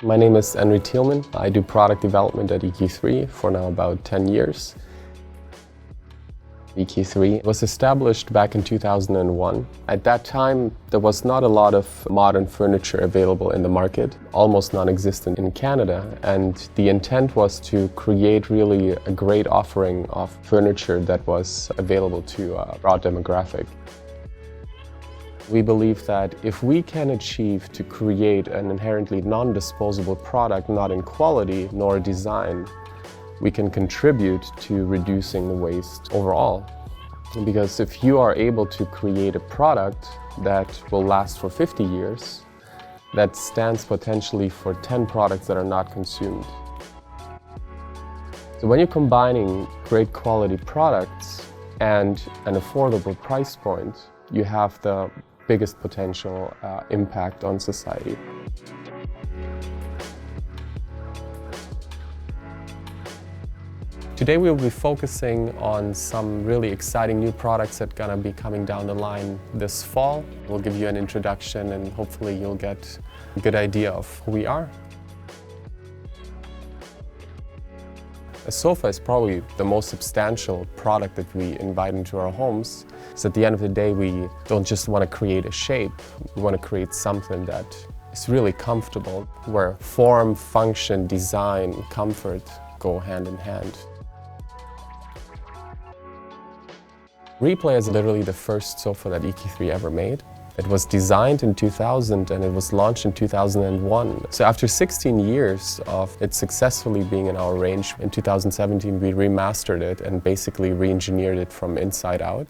My name is Enri Tielmann. I do product development at EQ3 for now about 10 years. EQ3 was established back in 2001. At that time, there was not a lot of modern furniture available in the market, almost non-existent in Canada, and the intent was to create really a great offering of furniture that was available to a broad demographic. We believe that if we can achieve to create an inherently non-disposable product, not in quality nor design, we can contribute to reducing the waste overall. Because if you are able to create a product that will last for 50 years, that stands potentially for 10 products that are not consumed. So when you're combining great quality products and an affordable price point, you have the biggest potential impact on society. Today we'll be focusing on some really exciting new products that are gonna be coming down the line this fall. We'll give you an introduction and hopefully you'll get a good idea of who we are. A sofa is probably the most substantial product that we invite into our homes. So at the end of the day, we don't just want to create a shape, we want to create something that is really comfortable, where form, function, design, comfort go hand in hand. Replay is literally the first sofa that EQ3 ever made. It was designed in 2000 and it was launched in 2001. So after 16 years of it successfully being in our range, in 2017 we remastered it and basically re-engineered it from inside out.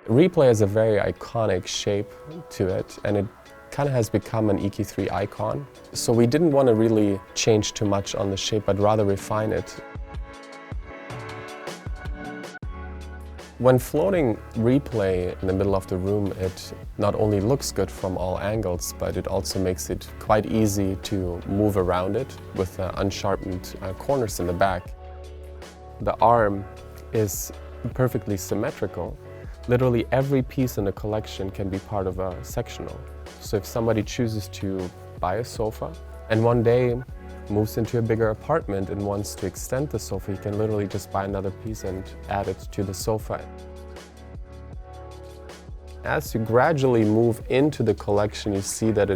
Replay has a very iconic shape to it and it kind of has become an EQ3 icon. So we didn't want to really change too much on the shape but rather refine it. When floating Replay in the middle of the room, it not only looks good from all angles, but it also makes it quite easy to move around it with unsharpened corners in the back. The arm is perfectly symmetrical. Literally every piece in the collection can be part of a sectional. So if somebody chooses to buy a sofa and one day moves into a bigger apartment and wants to extend the sofa, you can literally just buy another piece and add it to the sofa. As you gradually move into the collection, you see that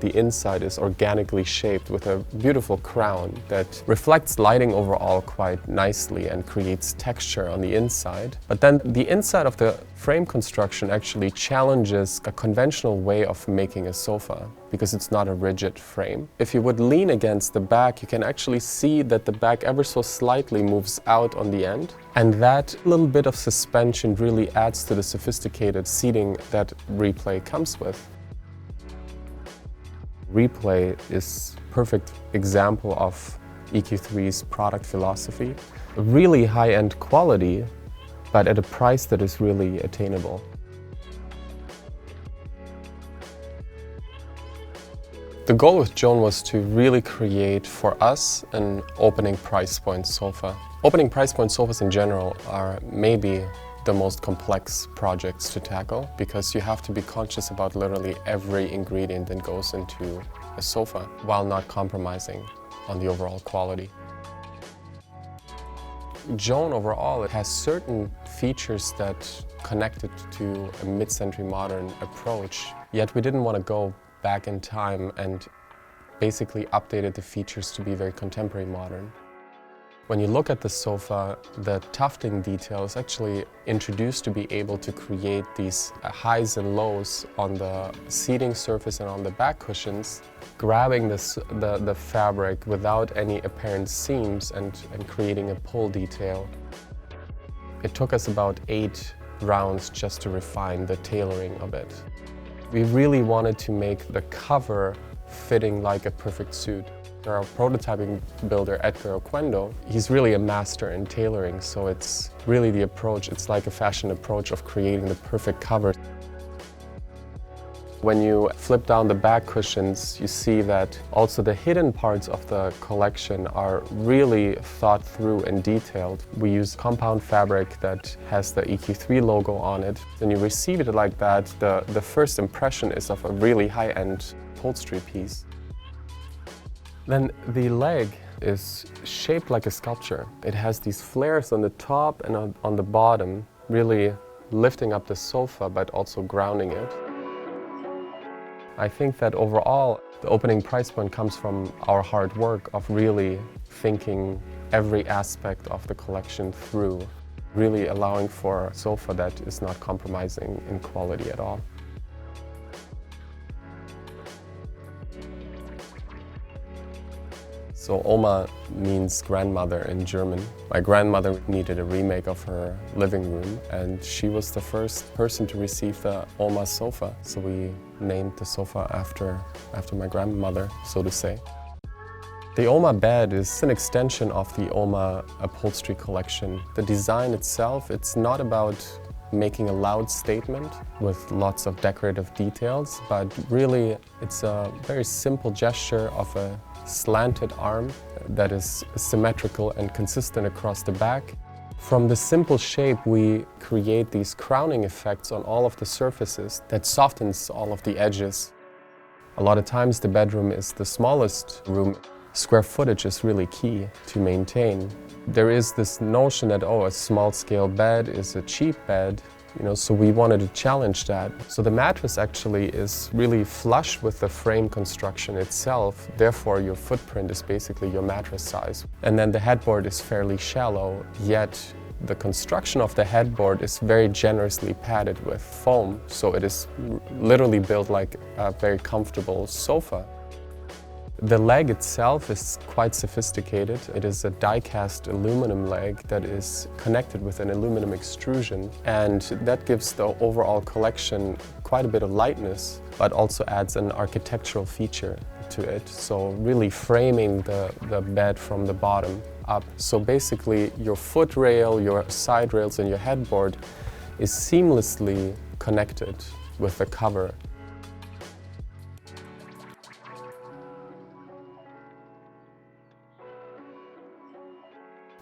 the inside is organically shaped with a beautiful crown that reflects lighting overall quite nicely and creates texture on the inside. But then the inside of the frame construction actually challenges a conventional way of making a sofa because it's not a rigid frame. If you would lean against the back, you can actually see that the back ever so slightly moves out on the end. And that little bit of suspension really adds to the sophisticated seating that Replay comes with. Replay is a perfect example of EQ3's product philosophy. A really high-end quality, but at a price that is really attainable. The goal with Joan was to really create for us an opening price point sofa. Opening price point sofas in general are maybe the most complex projects to tackle because you have to be conscious about literally every ingredient that goes into a sofa while not compromising on the overall quality. Joan overall has certain features that connect it to a mid-century modern approach, yet we didn't want to go back in time and basically updated the features to be very contemporary modern. When you look at the sofa, the tufting detail is actually introduced to be able to create these highs and lows on the seating surface and on the back cushions, grabbing the fabric without any apparent seams and creating a pull detail. It took us about 8 rounds just to refine the tailoring of it. We really wanted to make the cover fitting like a perfect suit. Our prototyping builder, Edgar Oquendo, he's really a master in tailoring, so it's really the approach, it's like a fashion approach of creating the perfect cover. When you flip down the back cushions, you see that also the hidden parts of the collection are really thought through and detailed. We use compound fabric that has the EQ3 logo on it. When you receive it like that, the first impression is of a really high-end upholstery piece. Then the leg is shaped like a sculpture. It has these flares on the top and on the bottom, really lifting up the sofa but also grounding it. I think that overall the opening price point comes from our hard work of really thinking every aspect of the collection through, really allowing for a sofa that is not compromising in quality at all. So Oma means grandmother in German. My grandmother needed a remake of her living room, and she was the first person to receive the Oma sofa. So we named the sofa after my grandmother, so to say. The Oma bed is an extension of the Oma upholstery collection. The design itself, it's not about making a loud statement with lots of decorative details, but really it's a very simple gesture of a slanted arm that is symmetrical and consistent across the back. From the simple shape, we create these crowning effects on all of the surfaces that softens all of the edges. A lot of times the bedroom is the smallest room. Square footage is really key to maintain. There is this notion that, oh, a small-scale bed is a cheap bed, so we wanted to challenge that. So the mattress actually is really flush with the frame construction itself, therefore your footprint is basically your mattress size. And then the headboard is fairly shallow, yet the construction of the headboard is very generously padded with foam, so it is literally built like a very comfortable sofa. The leg itself is quite sophisticated. It is a die-cast aluminum leg that is connected with an aluminum extrusion, and that gives the overall collection quite a bit of lightness, but also adds an architectural feature to it, so really framing the bed from the bottom up. So basically your foot rail, your side rails and your headboard is seamlessly connected with the cover.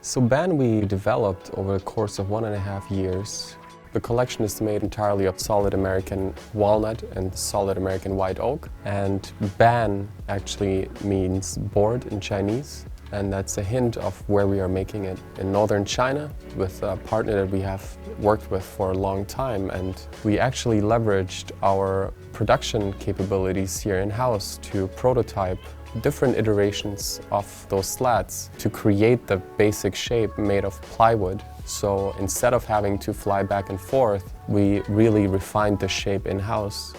So Ben we developed over the course of 1.5 years. The collection is made entirely of solid American walnut and solid American white oak. And Ban actually means board in Chinese. And that's a hint of where we are making it in northern China with a partner that we have worked with for a long time. And we actually leveraged our production capabilities here in-house to prototype different iterations of those slats to create the basic shape made of plywood. So instead of having to fly back and forth, we really refined the shape in-house.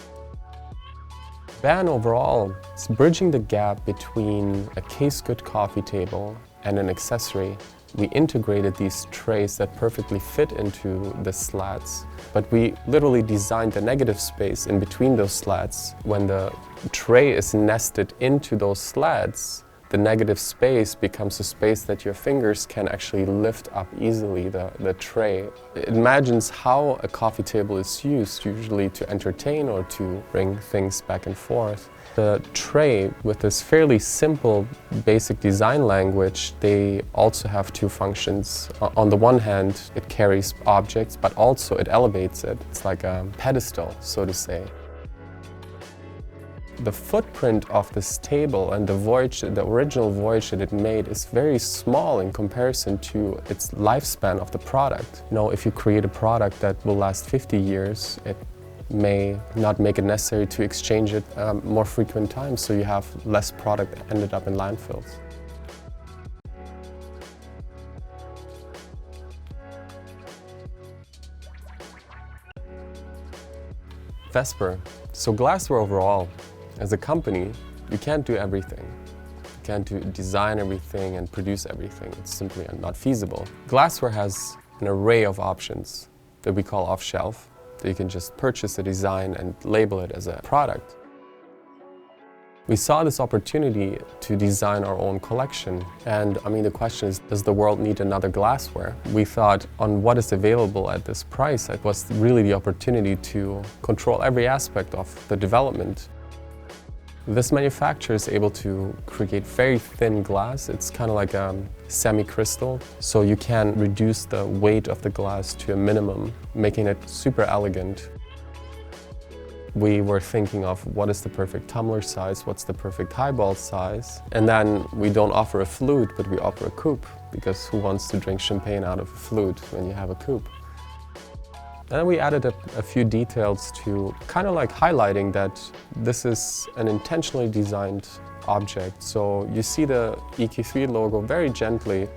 Ban overall is bridging the gap between a case-good coffee table and an accessory. We integrated these trays that perfectly fit into the slats, but we literally designed the negative space in between those slats. When the tray is nested into those slats, the negative space becomes a space that your fingers can actually lift up easily, the tray. It imagines how a coffee table is used, usually to entertain or to bring things back and forth. The tray, with this fairly simple basic design language, they also have two functions. On the one hand, it carries objects, but also it elevates it. It's like a pedestal, so to say. The footprint of this table and the original voyage that it made is very small in comparison to its lifespan of the product. If you create a product that will last 50 years, it may not make it necessary to exchange it more frequent times, so you have less product ended up in landfills. Vesper. So Glassware overall, as a company, you can't do everything. You can't design everything and produce everything. It's simply not feasible. Glassware has an array of options that we call off-shelf, that you can just purchase a design and label it as a product. We saw this opportunity to design our own collection. And the question is, does the world need another glassware? We thought on what is available at this price. It was really the opportunity to control every aspect of the development. This manufacturer is able to create very thin glass. It's kind of like a semi-crystal, so you can reduce the weight of the glass to a minimum, making it super elegant. We were thinking of what is the perfect tumbler size, what's the perfect highball size. And then we don't offer a flute, but we offer a coupe, because who wants to drink champagne out of a flute when you have a coupe? And then we added a few details to kind of like highlighting that this is an intentionally designed object. So you see the EQ3 logo very gently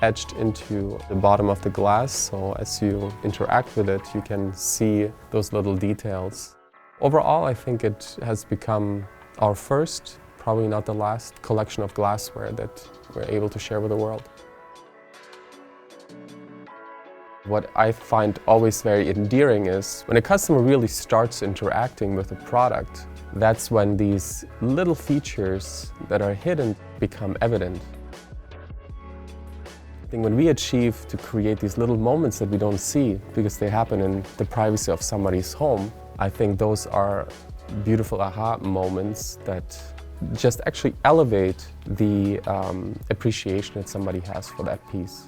etched into the bottom of the glass, so as you interact with it, you can see those little details. Overall, I think it has become our first, probably not the last, collection of glassware that we're able to share with the world. What I find always very endearing is when a customer really starts interacting with a product, that's when these little features that are hidden become evident. I think when we achieve to create these little moments that we don't see because they happen in the privacy of somebody's home, I think those are beautiful aha moments that just actually elevate the appreciation that somebody has for that piece.